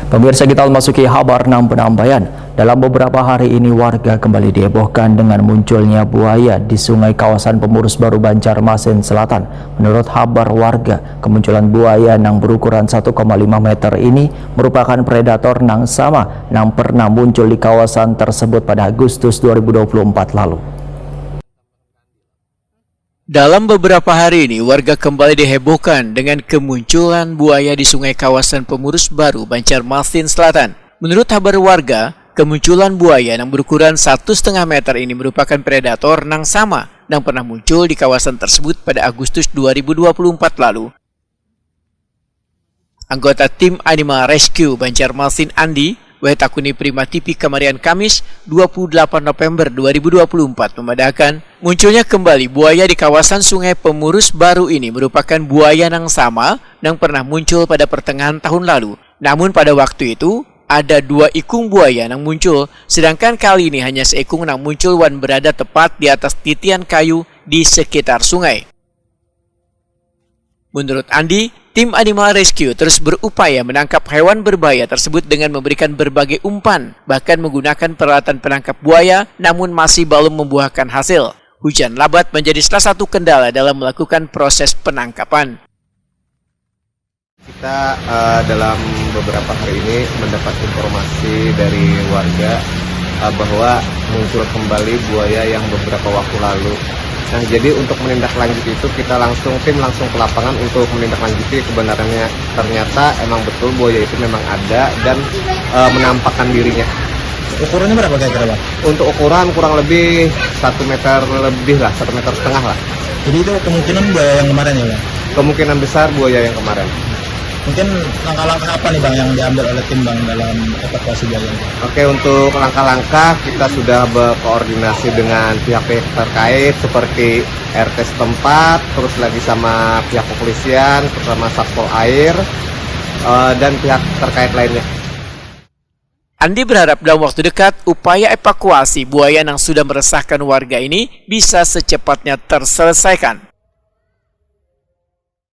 Pemirsa, kita memasuki kabar 6 penambahan. Dalam beberapa hari ini warga kembali dihebohkan dengan munculnya buaya di sungai kawasan Pemurus Baru Banjarmasin Selatan. Menurut kabar warga, kemunculan buaya yang berukuran 1,5 meter ini merupakan predator yang sama yang pernah muncul di kawasan tersebut pada Agustus 2024 lalu. Dalam beberapa hari ini, warga kembali dihebohkan dengan kemunculan buaya di sungai kawasan Pemurus Baru, Banjarmasin Selatan. Menurut kabar warga, kemunculan buaya yang berukuran 1,5 meter ini merupakan predator yang sama yang pernah muncul di kawasan tersebut pada Agustus 2024 lalu. Anggota tim Animal Rescue Banjarmasin Andi, Wetakuni Prima TV Kamarian Kamis 28 November 2024 memadakan munculnya kembali buaya di kawasan Sungai Pemurus Baru ini merupakan buaya yang sama yang pernah muncul pada pertengahan tahun lalu. Namun pada waktu itu ada 2 ikung buaya yang muncul, sedangkan kali ini hanya seekung yang muncul dan berada tepat di atas titian kayu di sekitar sungai. Menurut Andi, tim Animal Rescue terus berupaya menangkap hewan berbahaya tersebut dengan memberikan berbagai umpan, bahkan menggunakan peralatan penangkap buaya, namun masih belum membuahkan hasil. Hujan lebat menjadi salah satu kendala dalam melakukan proses penangkapan. Kita dalam beberapa hari ini mendapat informasi dari warga bahwa muncul kembali buaya yang beberapa waktu lalu. Nah, jadi untuk menindaklanjuti itu kita tim langsung ke lapangan untuk menindaklanjuti kebenarannya. Ternyata emang betul buaya itu memang ada dan menampakkan dirinya. Ukurannya berapa kira-kira, Pak? Untuk ukuran kurang lebih 1 meter lebih lah, 1,5 meter lah. Jadi itu kemungkinan buaya yang kemarin ya, Bang? Kemungkinan besar buaya yang kemarin. Mungkin langkah-langkah apa nih, Bang, yang diambil oleh tim, Bang, dalam evakuasi buaya? Oke, untuk langkah-langkah kita sudah berkoordinasi dengan pihak-pihak terkait seperti RT setempat, terus lagi sama pihak kepolisian, bersama Satpol Air, dan pihak terkait lainnya. Andi berharap dalam waktu dekat upaya evakuasi buaya yang sudah meresahkan warga ini bisa secepatnya terselesaikan.